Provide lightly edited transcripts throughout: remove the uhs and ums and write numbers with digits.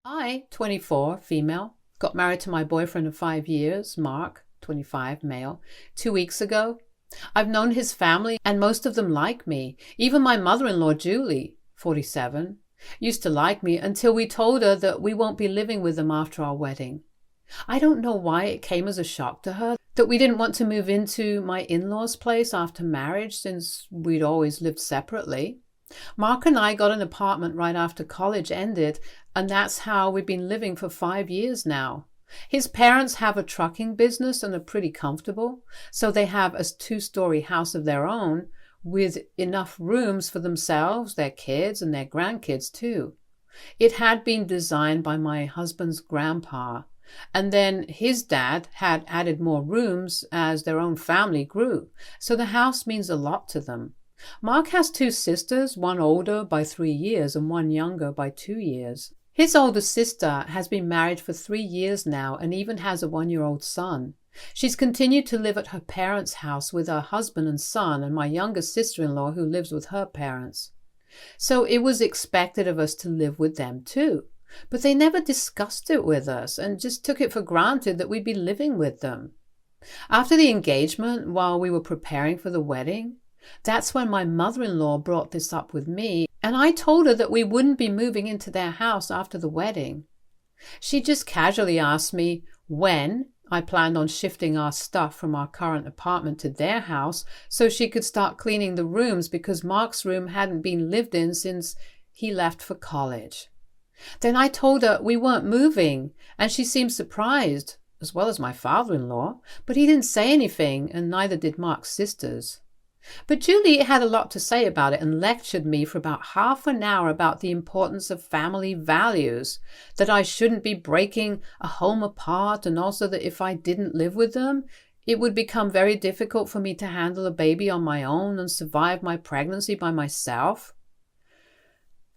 I, 24, female, got married to my boyfriend of 5 years, Mark, 25, male, 2 weeks ago. I've known his family and most of them like me. Even my mother-in-law, Julie, 47, used to like me until we told her that we won't be living with them after our wedding. I don't know why it came as a shock to her that we didn't want to move into my in-laws' place after marriage since we'd always lived separately. Mark and I got an apartment right after college ended, and that's how we've been living for 5 years now. His parents have a trucking business and are pretty comfortable, so they have a two-story house of their own with enough rooms for themselves, their kids, and their grandkids too. It had been designed by my husband's grandpa, and then his dad had added more rooms as their own family grew, so the house means a lot to them. Mark has two sisters, one older by 3 years and one younger by 2 years. His older sister has been married for 3 years now and even has a 1-year-old son. She's continued to live at her parents' house with her husband and son and my younger sister-in-law who lives with her parents. So it was expected of us to live with them too. But they never discussed it with us and just took it for granted that we'd be living with them. After the engagement, while we were preparing for the wedding, that's when my mother-in-law brought this up with me, and I told her that we wouldn't be moving into their house after the wedding. She just casually asked me when I planned on shifting our stuff from our current apartment to their house so she could start cleaning the rooms because Mark's room hadn't been lived in since he left for college. Then I told her we weren't moving, and she seemed surprised, as well as my father-in-law, but he didn't say anything, and neither did Mark's sisters. But Julie had a lot to say about it and lectured me for about half an hour about the importance of family values, that I shouldn't be breaking a home apart, and also that if I didn't live with them, it would become very difficult for me to handle a baby on my own and survive my pregnancy by myself.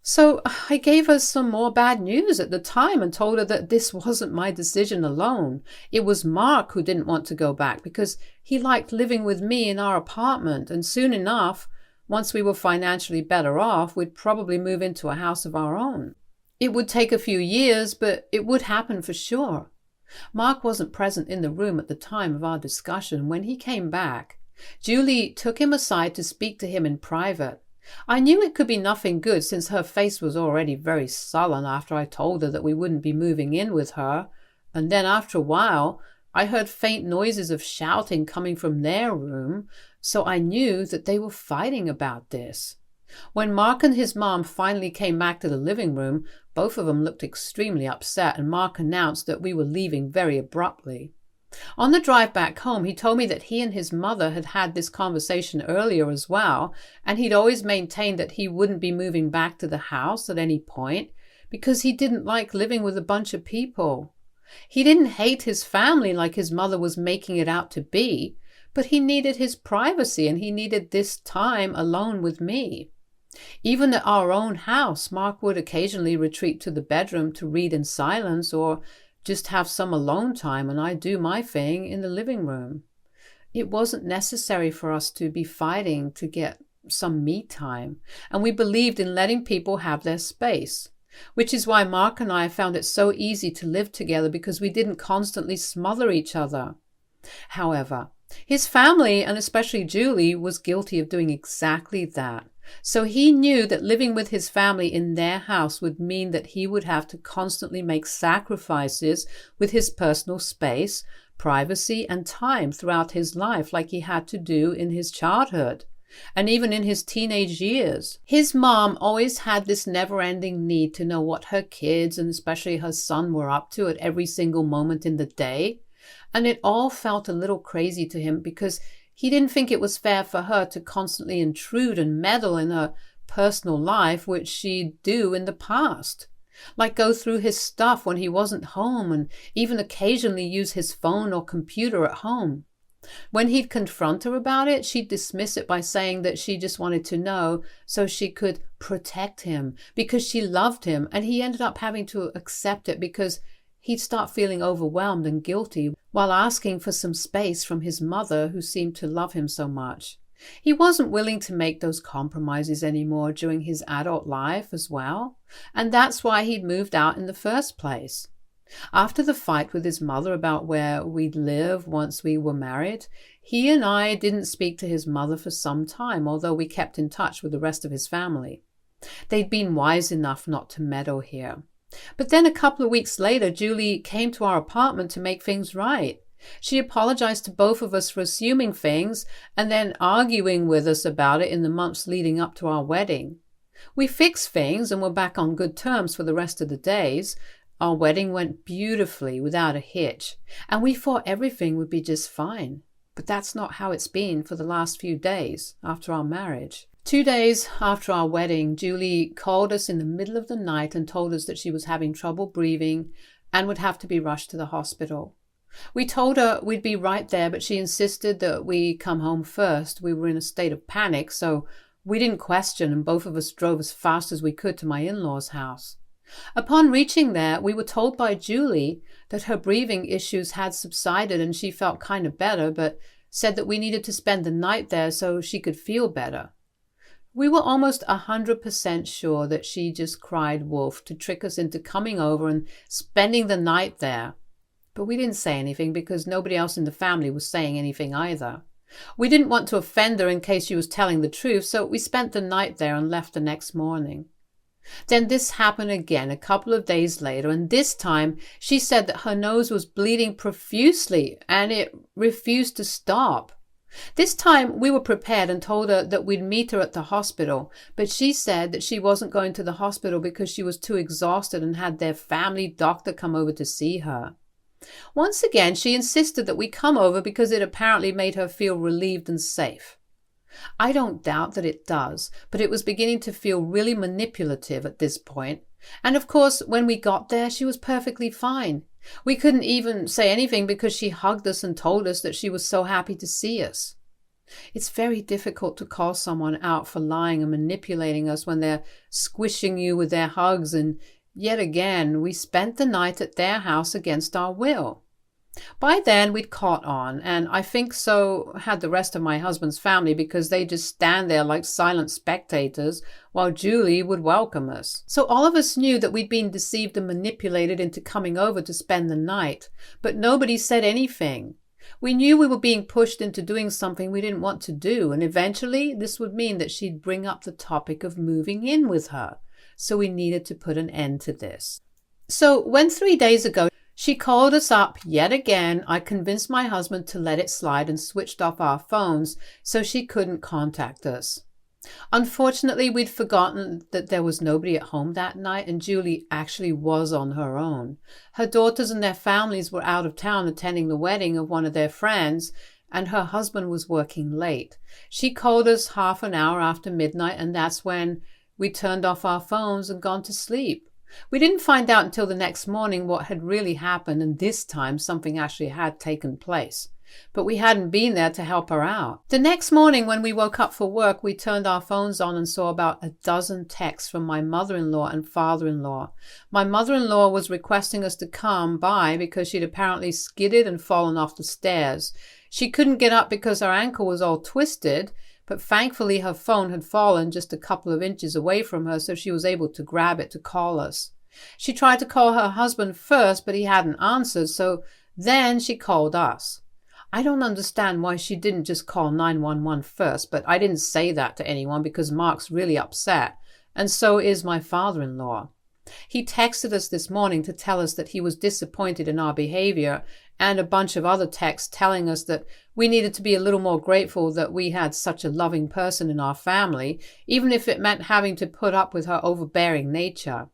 So I gave her some more bad news at the time and told her that this wasn't my decision alone. It was Mark who didn't want to go back because he liked living with me in our apartment, and soon enough, once we were financially better off, we'd probably move into a house of our own. It would take a few years, but it would happen for sure. Mark wasn't present in the room at the time of our discussion. When he came back, Julie took him aside to speak to him in private. I knew it could be nothing good since her face was already very sullen after I told her that we wouldn't be moving in with her, and then after a while I heard faint noises of shouting coming from their room, so I knew that they were fighting about this. When Mark and his mom finally came back to the living room, both of them looked extremely upset, and Mark announced that we were leaving very abruptly. On the drive back home, he told me that he and his mother had had this conversation earlier as well, and he'd always maintained that he wouldn't be moving back to the house at any point because he didn't like living with a bunch of people. He didn't hate his family like his mother was making it out to be, but he needed his privacy and he needed this time alone with me. Even at our own house, Mark would occasionally retreat to the bedroom to read in silence or just have some alone time, and I do my thing in the living room. It wasn't necessary for us to be fighting to get some me time, and we believed in letting people have their space, which is why Mark and I found it so easy to live together because we didn't constantly smother each other. However, his family, and especially Julie, was guilty of doing exactly that. So he knew that living with his family in their house would mean that he would have to constantly make sacrifices with his personal space, privacy, and time throughout his life like he had to do in his childhood, and even in his teenage years. His mom always had this never-ending need to know what her kids, and especially her son, were up to at every single moment in the day, and it all felt a little crazy to him because he didn't think it was fair for her to constantly intrude and meddle in her personal life, which she'd do in the past. Like go through his stuff when he wasn't home and even occasionally use his phone or computer at home. When he'd confront her about it, she'd dismiss it by saying that she just wanted to know so she could protect him because she loved him, and he ended up having to accept it because he'd start feeling overwhelmed and guilty while asking for some space from his mother who seemed to love him so much. He wasn't willing to make those compromises anymore during his adult life as well, and that's why he'd moved out in the first place. After the fight with his mother about where we'd live once we were married, he and I didn't speak to his mother for some time, although we kept in touch with the rest of his family. They'd been wise enough not to meddle here. But then a couple of weeks later, Julie came to our apartment to make things right. She apologized to both of us for assuming things and then arguing with us about it in the months leading up to our wedding. We fixed things and were back on good terms for the rest of the days. Our wedding went beautifully without a hitch, and we thought everything would be just fine. But that's not how it's been for the last few days after our marriage. 2 days after our wedding, Julie called us in the middle of the night and told us that she was having trouble breathing and would have to be rushed to the hospital. We told her we'd be right there, but she insisted that we come home first. We were in a state of panic, so we didn't question, and both of us drove as fast as we could to my in-laws' house. Upon reaching there, we were told by Julie that her breathing issues had subsided and she felt kind of better, but said that we needed to spend the night there so she could feel better. We were almost 100% sure that she just cried wolf to trick us into coming over and spending the night there. But we didn't say anything because nobody else in the family was saying anything either. We didn't want to offend her in case she was telling the truth, so we spent the night there and left the next morning. Then this happened again a couple of days later, and this time she said that her nose was bleeding profusely and it refused to stop. This time we were prepared and told her that we'd meet her at the hospital, but she said that she wasn't going to the hospital because she was too exhausted and had their family doctor come over to see her. Once again, she insisted that we come over because it apparently made her feel relieved and safe. I don't doubt that it does, but it was beginning to feel really manipulative at this point. And of course, when we got there, she was perfectly fine. We couldn't even say anything because she hugged us and told us that she was so happy to see us. It's very difficult to call someone out for lying and manipulating us when they're squishing you with their hugs, and yet again, we spent the night at their house against our will. By then, we'd caught on, and I think so had the rest of my husband's family because they just stand there like silent spectators while Julie would welcome us. So all of us knew that we'd been deceived and manipulated into coming over to spend the night, but nobody said anything. We knew we were being pushed into doing something we didn't want to do, and eventually this would mean that she'd bring up the topic of moving in with her. So we needed to put an end to this. So when 3 days ago she called us up yet again, I convinced my husband to let it slide and switched off our phones so she couldn't contact us. Unfortunately, we'd forgotten that there was nobody at home that night, and Julie actually was on her own. Her daughters and their families were out of town attending the wedding of one of their friends, and her husband was working late. She called us half an hour after midnight, and that's when we turned off our phones and gone to sleep. We didn't find out until the next morning what had really happened, and this time something actually had taken place. But we hadn't been there to help her out. The next morning when we woke up for work, we turned our phones on and saw about 12 texts from my mother-in-law and father-in-law. My mother-in-law was requesting us to come by because she'd apparently skidded and fallen off the stairs. She couldn't get up because her ankle was all twisted, but thankfully her phone had fallen just a couple of inches away from her, so she was able to grab it to call us. She tried to call her husband first, but he hadn't answered, so then she called us. I don't understand why she didn't just call 911 first, but I didn't say that to anyone because Mark's really upset, and so is my father-in-law. He texted us this morning to tell us that he was disappointed in our behavior, and a bunch of other texts telling us that we needed to be a little more grateful that we had such a loving person in our family, even if it meant having to put up with her overbearing nature.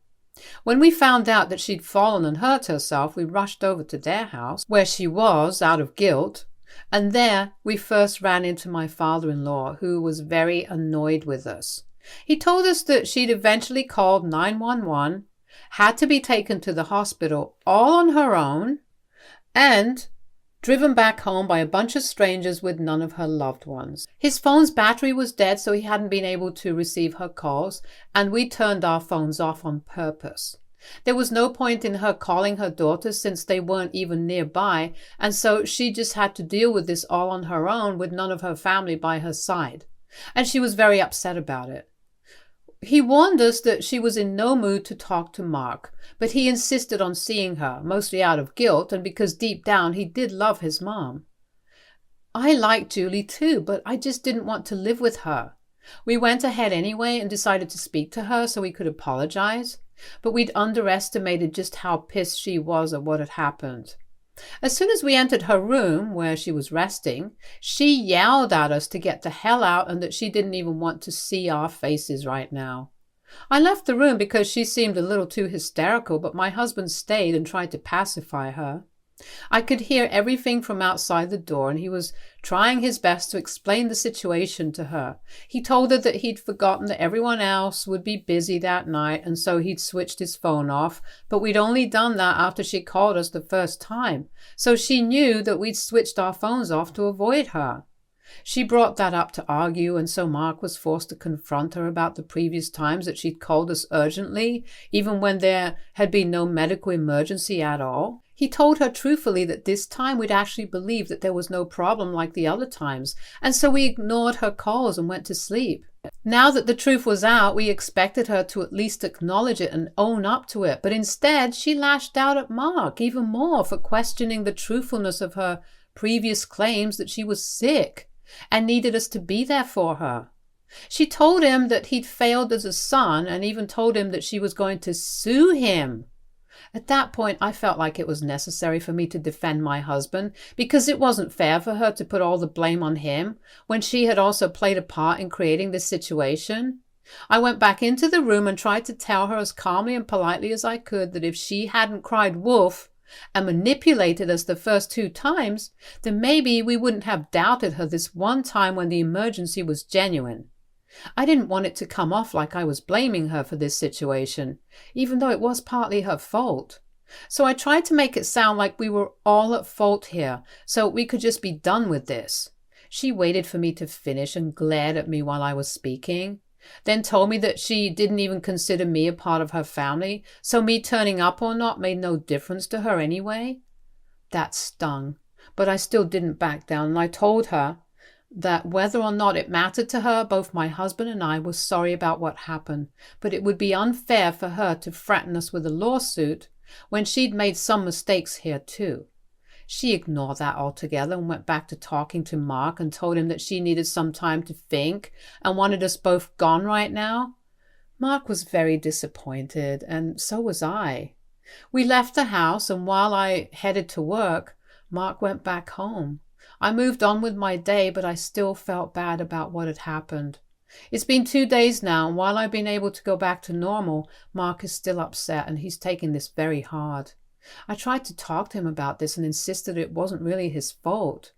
When we found out that she'd fallen and hurt herself, we rushed over to their house, where she was, out of guilt, and there we first ran into my father-in-law, who was very annoyed with us. He told us that she'd eventually called 911, had to be taken to the hospital all on her own, and driven back home by a bunch of strangers with none of her loved ones. His phone's battery was dead, so he hadn't been able to receive her calls, and we turned our phones off on purpose. There was no point in her calling her daughters since they weren't even nearby, and so she just had to deal with this all on her own with none of her family by her side. And she was very upset about it. He warned us that she was in no mood to talk to Mark, but he insisted on seeing her, mostly out of guilt and because deep down he did love his mom. I liked Julie too, but I just didn't want to live with her. We went ahead anyway and decided to speak to her so we could apologize, but we'd underestimated just how pissed she was at what had happened. As soon as we entered her room, where she was resting, she yelled at us to get the hell out and that she didn't even want to see our faces right now. I left the room because she seemed a little too hysterical, but my husband stayed and tried to pacify her. I could hear everything from outside the door, and he was trying his best to explain the situation to her. He told her that he'd forgotten that everyone else would be busy that night, and so he'd switched his phone off, but we'd only done that after she called us the first time, so she knew that we'd switched our phones off to avoid her. She brought that up to argue, and so Mark was forced to confront her about the previous times that she'd called us urgently, even when there had been no medical emergency at all. He told her truthfully that this time we'd actually believed that there was no problem like the other times, and so we ignored her calls and went to sleep. Now that the truth was out, we expected her to at least acknowledge it and own up to it, but instead she lashed out at Mark even more for questioning the truthfulness of her previous claims that she was sick and needed us to be there for her. She told him that he'd failed as a son and even told him that she was going to sue him. At that point, I felt like it was necessary for me to defend my husband because it wasn't fair for her to put all the blame on him when she had also played a part in creating this situation. I went back into the room and tried to tell her as calmly and politely as I could that if she hadn't cried wolf and manipulated us the first 2 times, then maybe we wouldn't have doubted her this one time when the emergency was genuine. I didn't want it to come off like I was blaming her for this situation, even though it was partly her fault. So I tried to make it sound like we were all at fault here, so we could just be done with this. She waited for me to finish and glared at me while I was speaking, then told me that she didn't even consider me a part of her family, so me turning up or not made no difference to her anyway. That stung, but I still didn't back down, and I told her that whether or not it mattered to her, both my husband and I were sorry about what happened, but it would be unfair for her to threaten us with a lawsuit when she'd made some mistakes here too. She ignored that altogether and went back to talking to Mark and told him that she needed some time to think and wanted us both gone right now. Mark was very disappointed, and so was I. We left the house, and while I headed to work, Mark went back home. I moved on with my day, but I still felt bad about what had happened. It's been 2 days now, and while I've been able to go back to normal, Mark is still upset, and he's taking this very hard. I tried to talk to him about this and insisted it wasn't really his fault.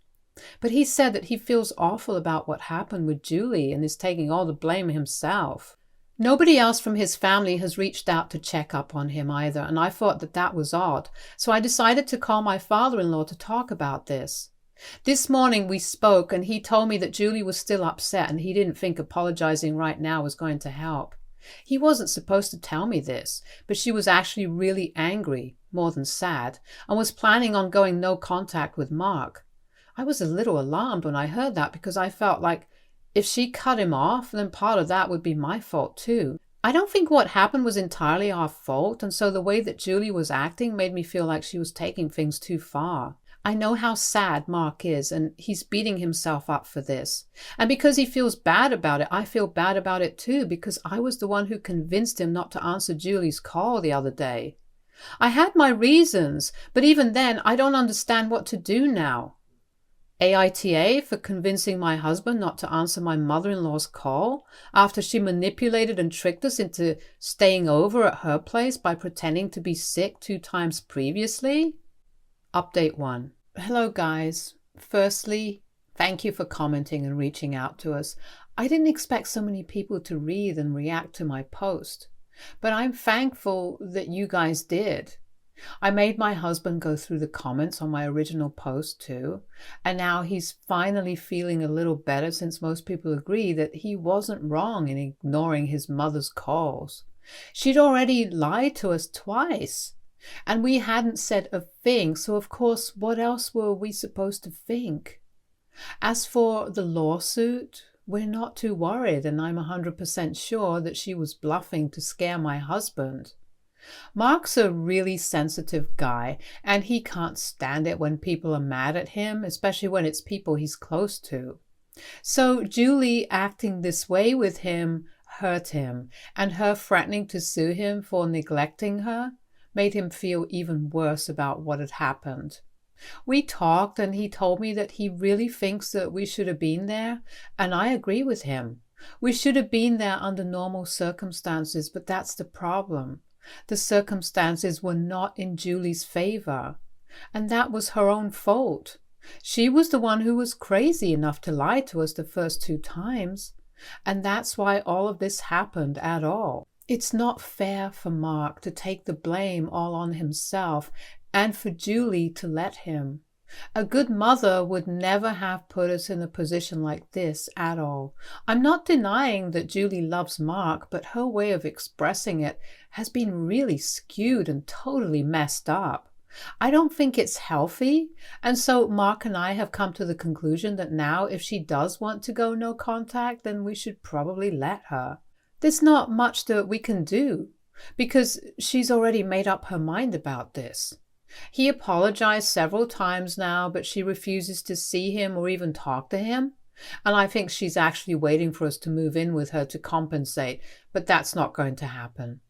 But he said that he feels awful about what happened with Julie and is taking all the blame himself. Nobody else from his family has reached out to check up on him either, and I thought that that was odd, so I decided to call my father-in-law to talk about this. This morning we spoke, and he told me that Julie was still upset and he didn't think apologizing right now was going to help. He wasn't supposed to tell me this, but she was actually really angry, more than sad, and was planning on going no contact with Mark. I was a little alarmed when I heard that because I felt like if she cut him off, then part of that would be my fault too. I don't think what happened was entirely our fault, and so the way that Julie was acting made me feel like she was taking things too far. I know how sad Mark is, and he's beating himself up for this. And because he feels bad about it, I feel bad about it too, because I was the one who convinced him not to answer Julie's call the other day. I had my reasons, but even then, I don't understand what to do now. AITA for convincing my husband not to answer my mother-in-law's call after she manipulated and tricked us into staying over at her place by pretending to be sick 2 times previously. Update 1. Hello guys. Firstly, thank you for commenting and reaching out to us. I didn't expect so many people to read and react to my post, but I'm thankful that you guys did. I made my husband go through the comments on my original post too, and now he's finally feeling a little better since most people agree that he wasn't wrong in ignoring his mother's calls. She'd already lied to us twice, and we hadn't said a thing, so of course, what else were we supposed to think? As for the lawsuit, we're not too worried, and I'm 100% sure that she was bluffing to scare my husband. Mark's a really sensitive guy, and he can't stand it when people are mad at him, especially when it's people he's close to. So Julie acting this way with him hurt him, and her threatening to sue him for neglecting her made him feel even worse about what had happened. We talked, and he told me that he really thinks that we should have been there, and I agree with him. We should have been there under normal circumstances, but that's the problem. The circumstances were not in Julie's favor, and that was her own fault. She was the one who was crazy enough to lie to us the first 2 times, and that's why all of this happened at all. It's not fair for Mark to take the blame all on himself and for Julie to let him. A good mother would never have put us in a position like this at all. I'm not denying that Julie loves Mark, but her way of expressing it has been really skewed and totally messed up. I don't think it's healthy, and so Mark and I have come to the conclusion that now if she does want to go no contact, then we should probably let her. There's not much that we can do, because she's already made up her mind about this. He apologized several times now, but she refuses to see him or even talk to him. And I think she's actually waiting for us to move in with her to compensate, but that's not going to happen.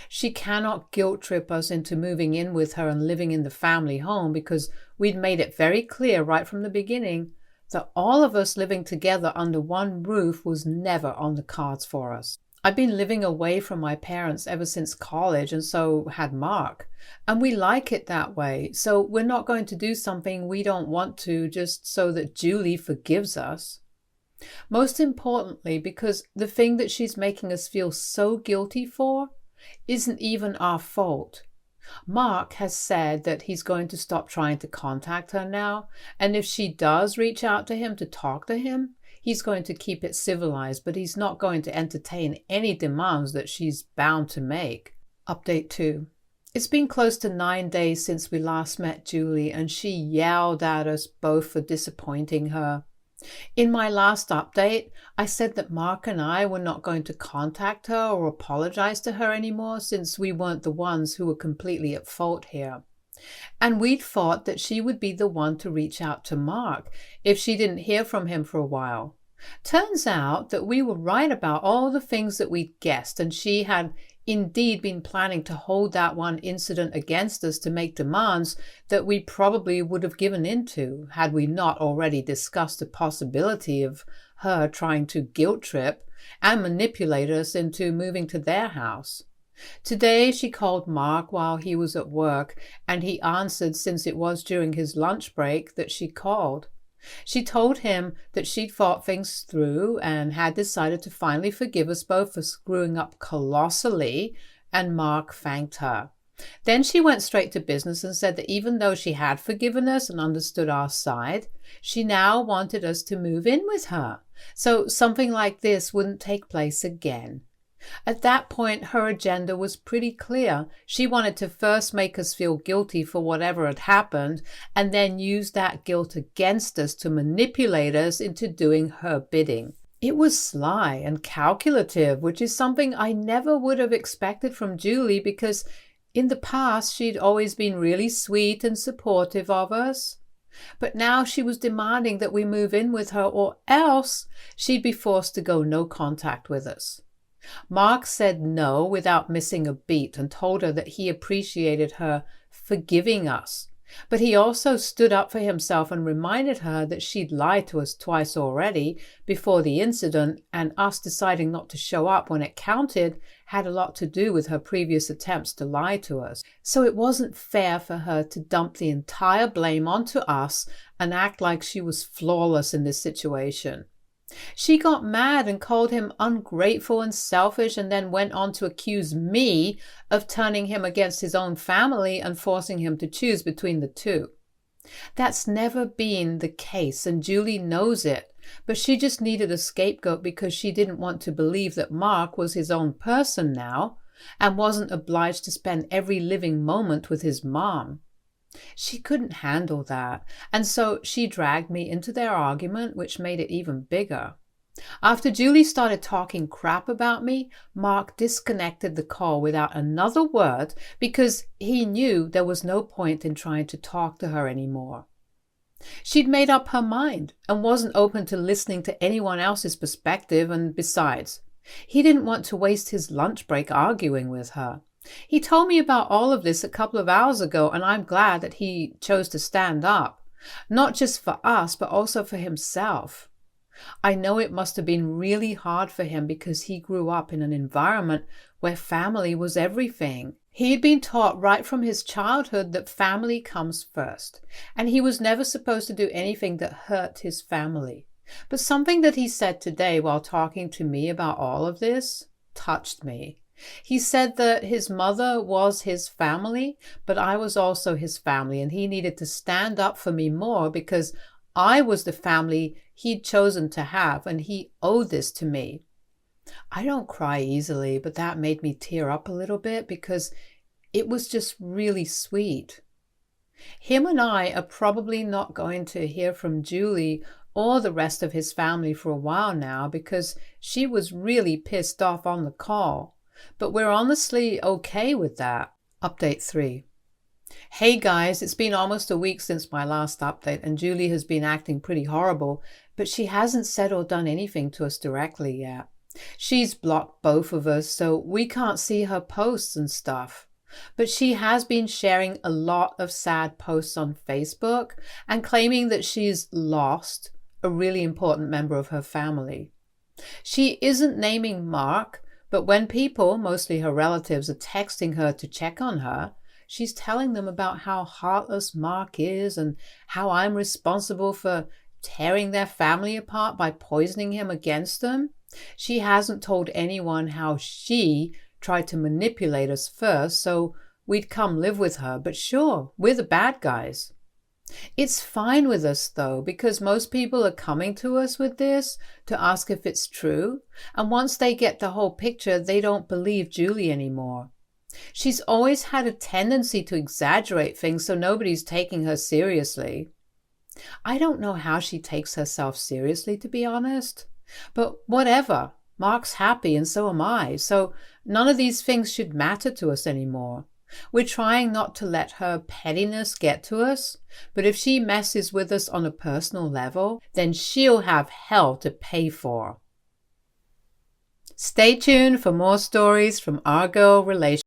She cannot guilt trip us into moving in with her and living in the family home, because we'd made it very clear right from the beginning that all of us living together under one roof was never on the cards for us. I've been living away from my parents ever since college, and so had Mark. And we like it that way, so we're not going to do something we don't want to just so that Julie forgives us. Most importantly, because the thing that she's making us feel so guilty for isn't even our fault. Mark has said that he's going to stop trying to contact her now, and if she does reach out to him to talk to him, he's going to keep it civilized, but he's not going to entertain any demands that she's bound to make. Update 2. It's been close to 9 days since we last met Julie, and she yelled at us both for disappointing her. In my last update, I said that Mark and I were not going to contact her or apologize to her anymore, since we weren't the ones who were completely at fault here. And we'd thought that she would be the one to reach out to Mark if she didn't hear from him for a while. Turns out that we were right about all the things that we'd guessed, and she had indeed been planning to hold that one incident against us to make demands that we probably would have given into had we not already discussed the possibility of her trying to guilt trip and manipulate us into moving to their house. Today she called Mark while he was at work, and he answered since it was during his lunch break that she called. She told him that she'd thought things through and had decided to finally forgive us both for screwing up colossally, and Mark thanked her. Then she went straight to business and said that even though she had forgiven us and understood our side, she now wanted us to move in with her, so something like this wouldn't take place again. At that point, her agenda was pretty clear. She wanted to first make us feel guilty for whatever had happened, and then use that guilt against us to manipulate us into doing her bidding. It was sly and calculative, which is something I never would have expected from Julie, because in the past she'd always been really sweet and supportive of us. But now she was demanding that we move in with her, or else she'd be forced to go no contact with us. Mark said no without missing a beat and told her that he appreciated her forgiving us. But he also stood up for himself and reminded her that she'd lied to us twice already before the incident, and us deciding not to show up when it counted had a lot to do with her previous attempts to lie to us. So it wasn't fair for her to dump the entire blame onto us and act like she was flawless in this situation. She got mad and called him ungrateful and selfish, and then went on to accuse me of turning him against his own family and forcing him to choose between the two. That's never been the case, and Julie knows it, but she just needed a scapegoat because she didn't want to believe that Mark was his own person now, and wasn't obliged to spend every living moment with his mom. She couldn't handle that, and so she dragged me into their argument, which made it even bigger. After Julie started talking crap about me, Mark disconnected the call without another word because he knew there was no point in trying to talk to her anymore. She'd made up her mind and wasn't open to listening to anyone else's perspective, and besides, he didn't want to waste his lunch break arguing with her. He told me about all of this a couple of hours ago, and I'm glad that he chose to stand up, not just for us, but also for himself. I know it must have been really hard for him because he grew up in an environment where family was everything. He'd been taught right from his childhood that family comes first, and he was never supposed to do anything that hurt his family. But something that he said today while talking to me about all of this touched me. He said that his mother was his family, but I was also his family, and he needed to stand up for me more because I was the family he'd chosen to have, and he owed this to me. I don't cry easily, but that made me tear up a little bit because it was just really sweet. Him and I are probably not going to hear from Julie or the rest of his family for a while now because she was really pissed off on the call. But we're honestly okay with that. Update 3. Hey guys, it's been almost a week since my last update, and Julie has been acting pretty horrible, but she hasn't said or done anything to us directly yet. She's blocked both of us, so we can't see her posts and stuff. But she has been sharing a lot of sad posts on Facebook and claiming that she's lost a really important member of her family. She isn't naming Mark, but when people, mostly her relatives, are texting her to check on her, she's telling them about how heartless Mark is and how I'm responsible for tearing their family apart by poisoning him against them. She hasn't told anyone how she tried to manipulate us first so we'd come live with her, but sure, we're the bad guys. It's fine with us though, because most people are coming to us with this to ask if it's true, and once they get the whole picture, they don't believe Julie anymore. She's always had a tendency to exaggerate things, so nobody's taking her seriously. I don't know how she takes herself seriously, to be honest, but whatever. Mark's happy and so am I, so none of these things should matter to us anymore. We're trying not to let her pettiness get to us, but if she messes with us on a personal level, then she'll have hell to pay for. Stay tuned for more stories from our girl relationships.